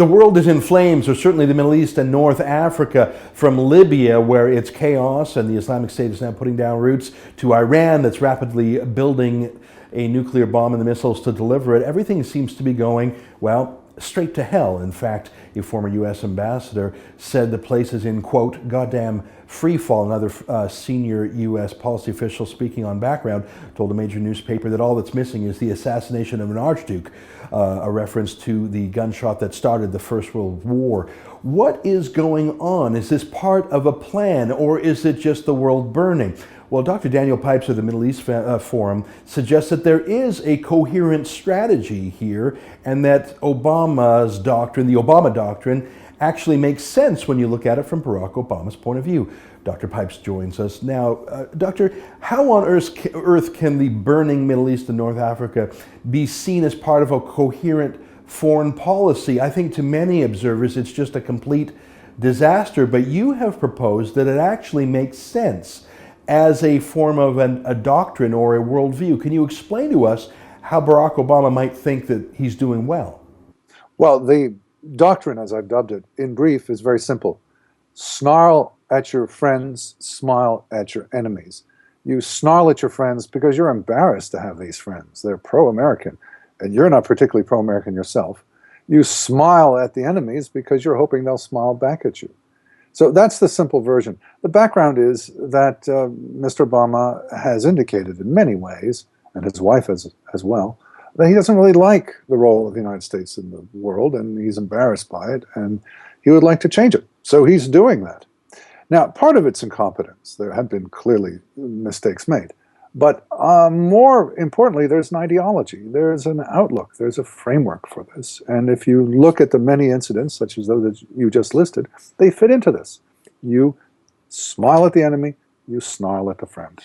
The world is in flames, or certainly the Middle East and North Africa, from Libya, where it's chaos and the Islamic State is now putting down roots, to Iran, that's rapidly building a nuclear bomb and the missiles to deliver it. Everything seems to be going, well, straight to hell. In fact, a former U.S. ambassador said the place is in, quote, goddamn free fall. Another senior U.S. policy official speaking on background told a major newspaper that all that's missing is the assassination of an archduke, a reference to the gunshot that started the First World War. What is going on? Is this part of a plan, or is it just the world burning? Well, Dr. Daniel Pipes of the Middle East Forum suggests that there is a coherent strategy here, and that Obama's doctrine, the Obama doctrine, actually makes sense when you look at it from Barack Obama's point of view. Dr. Pipes joins us now. Doctor, how on earth can the burning Middle East and North Africa be seen as part of a coherent foreign policy? I think to many observers it's just a complete disaster, but you have proposed that it actually makes sense as a form of a doctrine or a worldview. Can you explain to us how Barack Obama might think that he's doing well? Well, the doctrine, as I've dubbed it, in brief, is very simple. Snarl at your friends, smile at your enemies. You snarl at your friends because you're embarrassed to have these friends. They're pro-American, and you're not particularly pro-American yourself. You smile at the enemies because you're hoping they'll smile back at you. So that's the simple version. The background is that Mr. Obama has indicated in many ways, and his wife as well, that he doesn't really like the role of the United States in the world, and he's embarrassed by it, and he would like to change it. So he's doing that. Now, part of it's incompetence. There have been clearly mistakes made. But more importantly, there's an ideology, there's an outlook, there's a framework for this. And if you look at the many incidents, such as those that you just listed, they fit into this. You smile at the enemy, you snarl at the friend.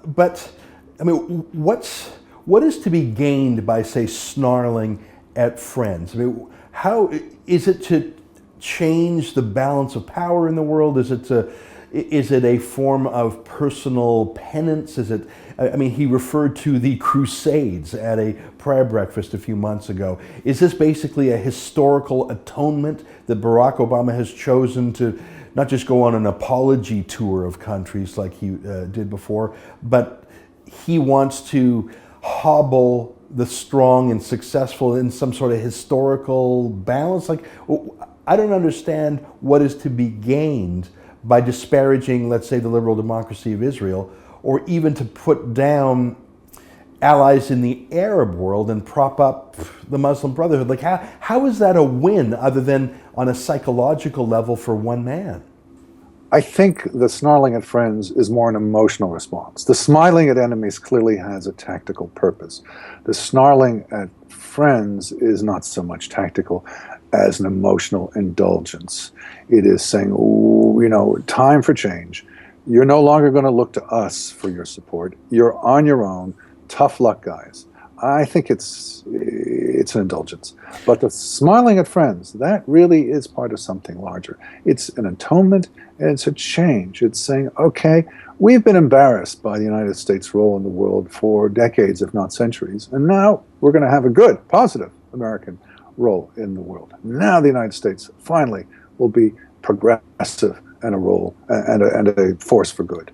But, I mean, what is to be gained by, say, snarling at friends? I mean, how is it to change the balance of power in the world? Is it a form of personal penance? I mean, he referred to the Crusades at a prayer breakfast a few months ago. Is this basically a historical atonement that Barack Obama has chosen to not just go on an apology tour of countries like he did before, but he wants to hobble the strong and successful in some sort of historical balance? Like, I don't understand what is to be gained by disparaging, let's say, the liberal democracy of Israel, or even to put down allies in the Arab world and prop up the Muslim Brotherhood. Like, how is that a win other than on a psychological level for one man? I think the snarling at friends is more an emotional response. The smiling at enemies clearly has a tactical purpose. The snarling at friends is not so much tactical as an emotional indulgence. It is saying, oh, you know, time for change. You're no longer going to look to us for your support. You're on your own. Tough luck, guys. I think it's an indulgence. But the smiling at friends, that really is part of something larger. It's an atonement, and it's a change. It's saying, okay, we've been embarrassed by the United States' role in the world for decades, if not centuries, and now we're going to have a good, positive American role in the world. Now the United States finally will be progressive and a role and a force for good.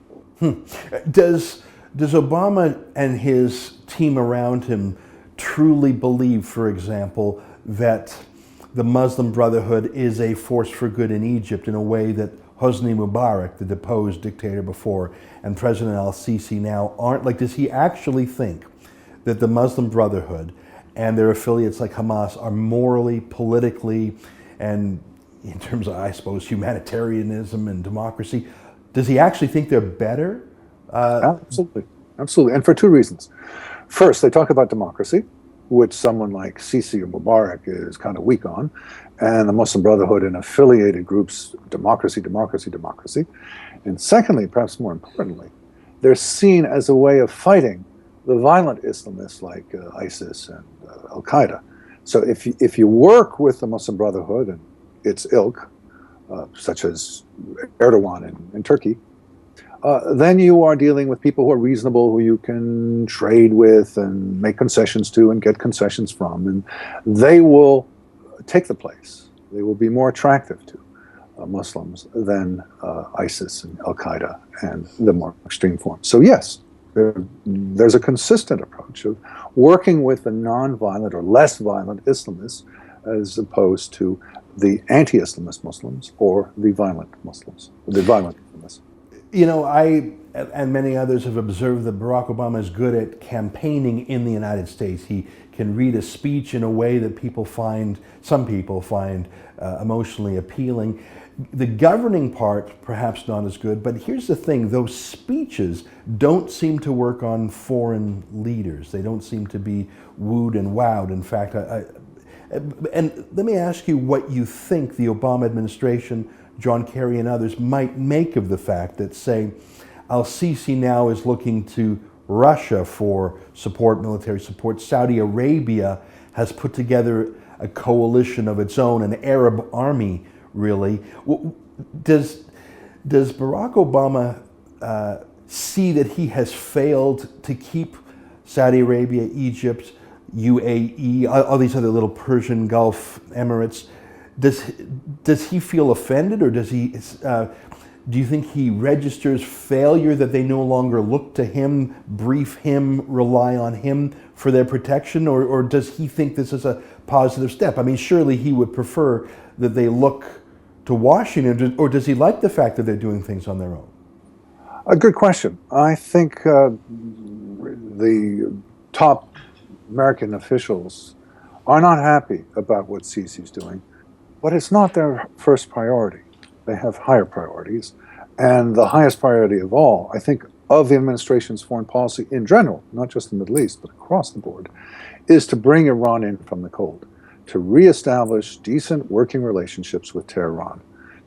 Does Obama and his team around him truly believe, for example, that the Muslim Brotherhood is a force for good in Egypt in a way that Hosni Mubarak, the deposed dictator before, and President al-Sisi now aren't? Like, does he actually think that the Muslim Brotherhood and their affiliates like Hamas are morally, politically, and in terms of, I suppose, humanitarianism and democracy, does he actually think they're better? Absolutely. Absolutely. And for two reasons. First, they talk about democracy, which someone like Sisi or Mubarak is kind of weak on, and the Muslim Brotherhood and affiliated groups, democracy, democracy, democracy. And secondly, perhaps more importantly, they're seen as a way of fighting the violent Islamists like ISIS and Al-Qaeda. So if you work with the Muslim Brotherhood and its ilk, such as Erdogan in Turkey, then you are dealing with people who are reasonable, who you can trade with and make concessions to and get concessions from. And they will take the place. They will be more attractive to Muslims than ISIS and Al-Qaeda and the more extreme forms. So yes, there's a consistent approach of working with the non-violent or less violent Islamists as opposed to the anti-Islamist Muslims or the violent Muslims, the violent Islamists. You know, I and many others have observed that Barack Obama is good at campaigning in the United States. He can read a speech in a way that some people find emotionally appealing. The governing part, perhaps not as good, but here's the thing, those speeches don't seem to work on foreign leaders. They don't seem to be wooed and wowed. In fact, and let me ask you what you think the Obama administration, John Kerry and others, might make of the fact that, say, al-Sisi now is looking to Russia for support, military support. Saudi Arabia has put together a coalition of its own, an Arab army, really. Does Barack Obama see that he has failed to keep Saudi Arabia, Egypt, UAE, all these other little Persian Gulf Emirates? Does he feel offended, or does he? Do you think he registers failure, that they no longer look to him, brief him, rely on him for their protection, or does he think this is a positive step? I mean, surely he would prefer that they look to Washington, or does he like the fact that they're doing things on their own? A good question. I think the top American officials are not happy about what Sisi's doing, but it's not their first priority. They have higher priorities, and the highest priority of all, I think, of the administration's foreign policy in general, not just the Middle East, but across the board, is to bring Iran in from the cold, to reestablish decent working relationships with Tehran.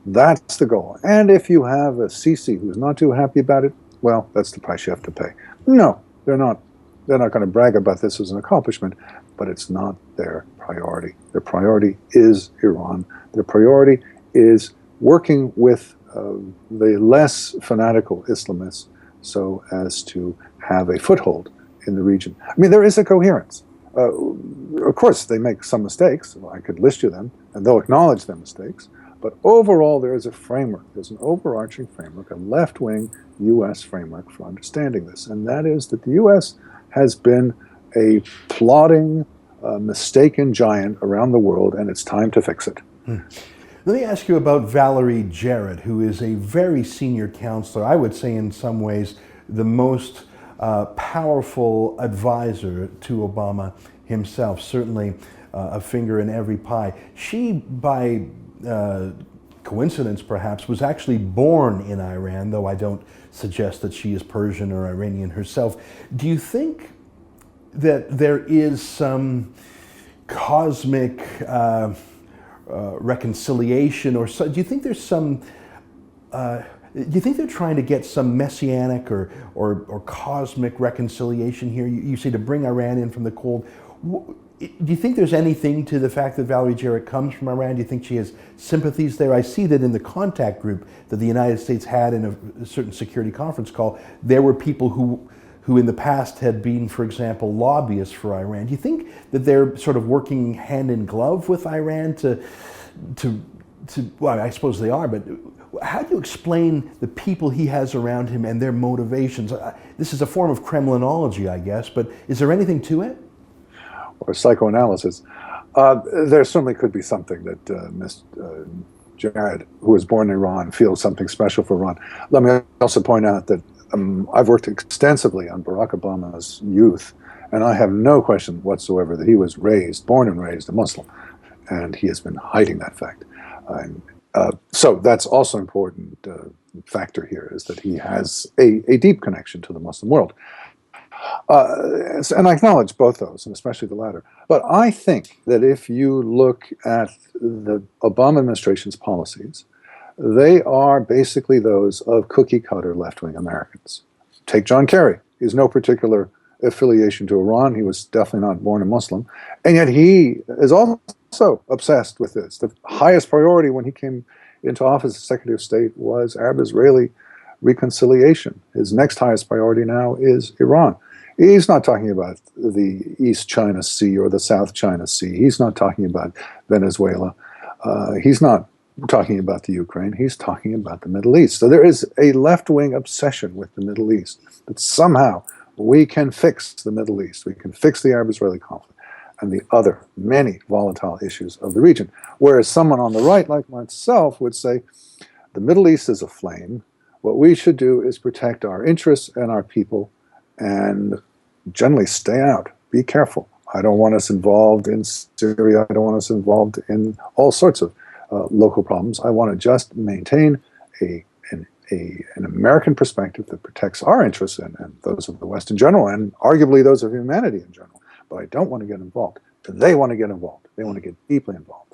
That's the goal. And if you have a Sisi who's not too happy about it, well, that's the price you have to pay. No, they're not going to brag about this as an accomplishment, but it's not their priority. Their priority is Iran. Their priority is working with the less fanatical Islamists so as to have a foothold in the region. I mean, there is a coherence. Of course, they make some mistakes. I could list you them, and they'll acknowledge their mistakes. But overall, there is a framework. There's an overarching framework, a left-wing U.S. framework for understanding this, and that is that the U.S. has been a plodding, mistaken giant around the world, and it's time to fix it. Let me ask you about Valerie Jarrett, who is a very senior counselor, I would say in some ways the most powerful advisor to Obama himself, certainly a finger in every pie. She, by coincidence perhaps, was actually born in Iran, though I don't suggest that she is Persian or Iranian herself. Do you think that there is some cosmic reconciliation, or so, do you think there's some do you think they're trying to get some messianic or cosmic reconciliation here? You say to bring Iran in from the cold. Do you think there's anything to the fact that Valerie Jarrett comes from Iran? Do you think she has sympathies there? I see that in the contact group that the United States had in a certain security conference call, there were people who in the past had been, for example, lobbyists for Iran. Do you think that they're sort of working hand in glove with Iran to well, I suppose they are, but how do you explain the people he has around him and their motivations? This is a form of Kremlinology, I guess, but is there anything to it? Or psychoanalysis. There certainly could be something that Ms. Jarrett, who was born in Iran, feels something special for Iran. Let me also point out that I've worked extensively on Barack Obama's youth, and I have no question whatsoever that he was born and raised a Muslim, and he has been hiding that fact. So that's also an important factor here, is that he has a deep connection to the Muslim world. And I acknowledge both those, and especially the latter. But I think that if you look at the Obama administration's policies, they are basically those of cookie-cutter left-wing Americans. Take John Kerry. He has no particular affiliation to Iran. He was definitely not born a Muslim. And yet he is also obsessed with this. The highest priority when he came into office as Secretary of State was Arab-Israeli reconciliation. His next highest priority now is Iran. He's not talking about the East China Sea or the South China Sea. He's not talking about Venezuela. He's not talking about the Ukraine. He's talking about the Middle East. So there is a left-wing obsession with the Middle East, that somehow we can fix the Middle East. We can fix the Arab-Israeli conflict and the other many volatile issues of the region. Whereas someone on the right, like myself, would say, the Middle East is aflame. What we should do is protect our interests and our people and generally stay out. Be careful. I don't want us involved in Syria. I don't want us involved in all sorts of local problems. I want to just maintain an American perspective that protects our interests and those of the West in general, and arguably those of humanity in general. But I don't want to get involved. They want to get involved. They want to get deeply involved.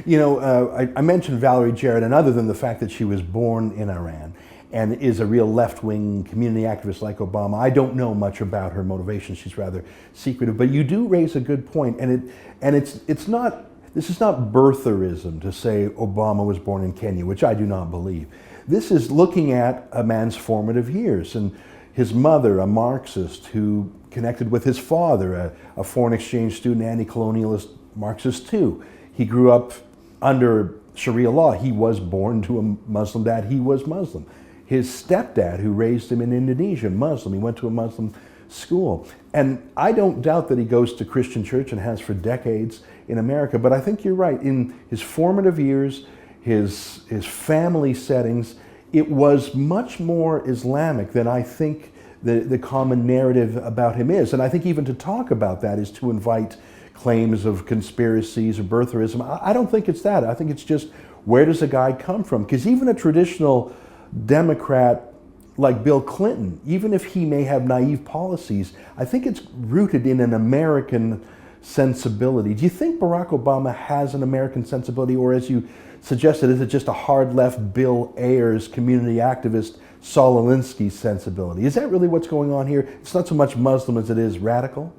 You know, I mentioned Valerie Jarrett, and other than the fact that she was born in Iran and is a real left-wing community activist like Obama, I don't know much about her motivations. She's rather secretive. But you do raise a good point, and it's not. This is not birtherism to say Obama was born in Kenya, which I do not believe. This is looking at a man's formative years, and his mother, a Marxist who connected with his father, a foreign exchange student, anti-colonialist Marxist too. He grew up under Sharia law. He was born to a Muslim dad. He was Muslim. His stepdad, who raised him in Indonesia, Muslim. He went to a Muslim school. And I don't doubt that he goes to Christian church and has for decades in America, but I think you're right. In his formative years, his family settings, it was much more Islamic than I think the common narrative about him is. And I think even to talk about that is to invite claims of conspiracies or birtherism. I don't think it's that. I think it's just, where does a guy come from? Because even a traditional Democrat like Bill Clinton, even if he may have naive policies, I think it's rooted in an American sensibility. Do you think Barack Obama has an American sensibility, or as you suggested, is it just a hard left Bill Ayers, community activist, Saul Alinsky sensibility? Is that really what's going on here? It's not so much Muslim as it is radical?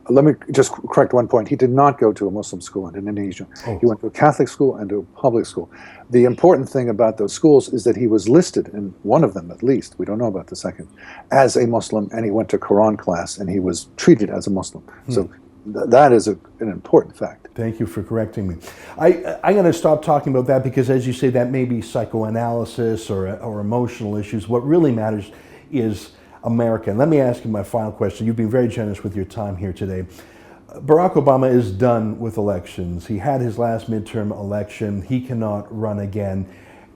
Let me just correct one point. He did not go to a Muslim school in Indonesia. Oh. He went to a Catholic school and to a public school. The important thing about those schools is that he was listed in one of them, at least, we don't know about the second, as a Muslim, and he went to Quran class and he was treated as a Muslim. So that is an important fact. Thank you for correcting me. I'm going to stop talking about that because, as you say, that may be psychoanalysis or emotional issues. What really matters is America. And let me ask you my final question. You've been very generous with your time here today. Barack Obama is done with elections. He had his last midterm election. He cannot run again.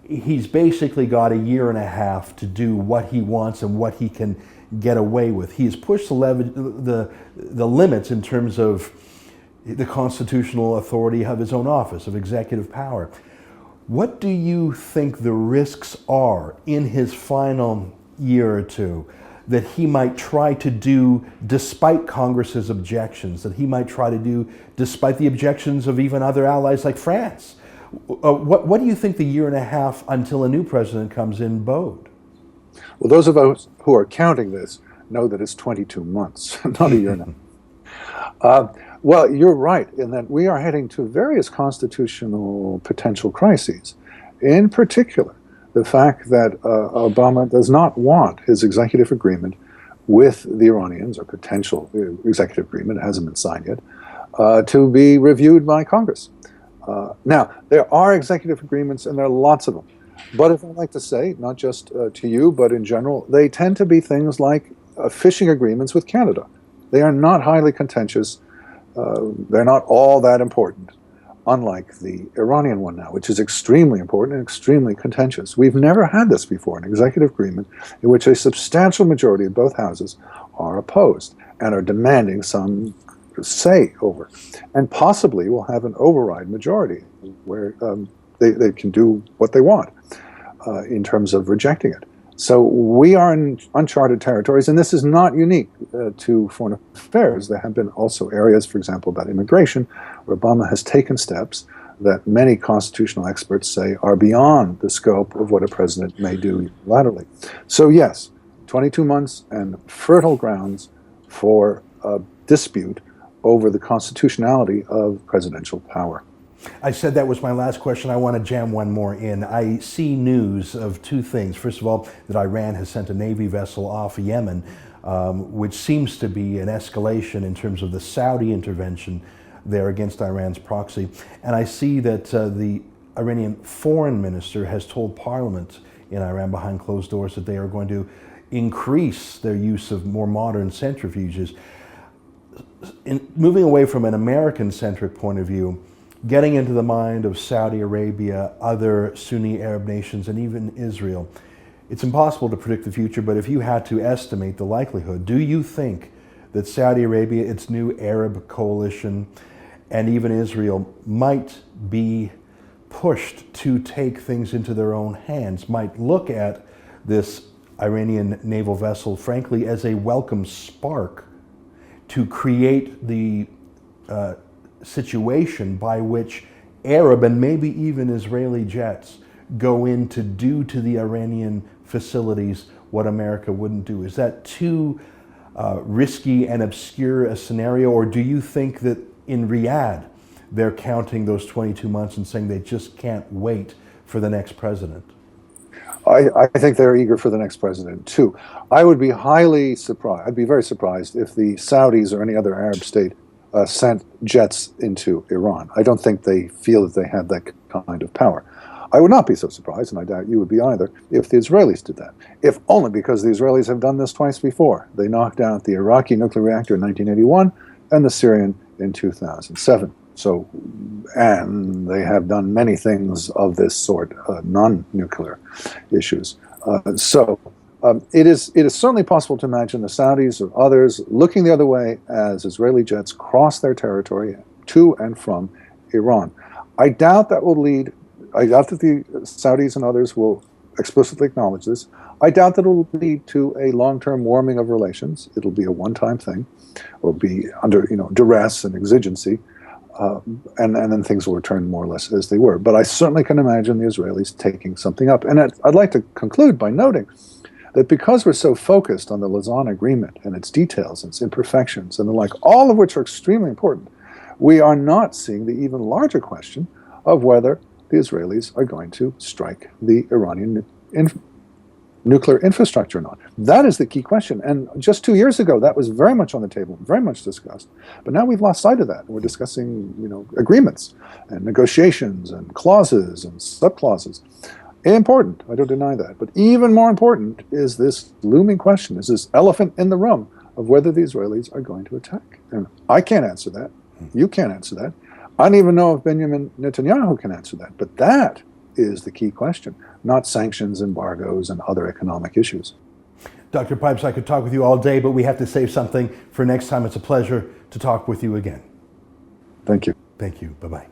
He's basically got a year and a half to do what he wants and what he can get away with. He has pushed the limits in terms of the constitutional authority of his own office, of executive power. What do you think the risks are in his final year or two that he might try to do despite Congress's objections, that he might try to do despite the objections of even other allies like France? What do you think the year and a half until a new president comes in bode? Well, those of us who are counting this know that it's 22 months, not a year and a half. Well, you're right in that we are heading to various constitutional potential crises. In particular, the fact that Obama does not want his executive agreement with the Iranians, or potential executive agreement, it hasn't been signed yet, to be reviewed by Congress. Now, there are executive agreements, and there are lots of them. But as I like to say, not just to you, but in general, they tend to be things like fishing agreements with Canada. They are not highly contentious. They're not all that important, unlike the Iranian one now, which is extremely important and extremely contentious. We've never had this before, an executive agreement in which a substantial majority of both houses are opposed and are demanding some say over. And possibly will have an override majority where they can do what they want in terms of rejecting it. So we are in uncharted territories, and this is not unique to foreign affairs. There have been also areas, for example, about immigration, where Obama has taken steps that many constitutional experts say are beyond the scope of what a president may do unilaterally. So yes, 22 months and fertile grounds for a dispute over the constitutionality of presidential power. I said that was my last question. I want to jam one more in. I see news of two things. First of all, that Iran has sent a Navy vessel off Yemen which seems to be an escalation in terms of the Saudi intervention there against Iran's proxy. And I see that the Iranian foreign minister has told parliament in Iran behind closed doors that they are going to increase their use of more modern centrifuges. Moving away from an American-centric point of view, getting into the mind of Saudi Arabia, other Sunni Arab nations, and even Israel, it's impossible to predict the future, but if you had to estimate the likelihood, do you think that Saudi Arabia, its new Arab coalition, and even Israel might be pushed to take things into their own hands, might look at this Iranian naval vessel, frankly, as a welcome spark to create the situation by which Arab and maybe even Israeli jets go in to do to the Iranian facilities what America wouldn't do? Is that too risky and obscure a scenario, or do you think that in Riyadh they're counting those 22 months and saying they just can't wait for the next president? I think they're eager for the next president too. I would be highly surprised. I'd be very surprised if the Saudis or any other Arab state sent jets into Iran. I don't think they feel that they have that kind of power. I would not be so surprised, and I doubt you would be either, if the Israelis did that. If only because the Israelis have done this twice before. They knocked out the Iraqi nuclear reactor in 1981 and the Syrian in 2007. So, and they have done many things of this sort, non-nuclear issues. It is certainly possible to imagine the Saudis or others looking the other way as Israeli jets cross their territory to and from Iran. I doubt that will lead, I doubt that the Saudis and others will explicitly acknowledge this. I doubt that it will lead to a long-term warming of relations. It'll be a one-time thing, or be under duress and exigency. And then things will return more or less as they were. But I certainly can imagine the Israelis taking something up. And I'd like to conclude by noting that because we're so focused on the Lausanne Agreement and its details and its imperfections and the like, all of which are extremely important, we are not seeing the even larger question of whether the Israelis are going to strike the Iranian nuclear infrastructure or not. That is the key question. And just 2 years ago, that was very much on the table, very much discussed. But now we've lost sight of that. We're discussing, agreements and negotiations and clauses and subclauses. Important, I don't deny that. But even more important is this looming question, is this elephant in the room of whether the Israelis are going to attack. And I can't answer that. You can't answer that. I don't even know if Benjamin Netanyahu can answer that. But that is the key question, not sanctions, embargoes, and other economic issues. Dr. Pipes, I could talk with you all day, but we have to save something for next time. It's a pleasure to talk with you again. Thank you. Thank you. Bye-bye.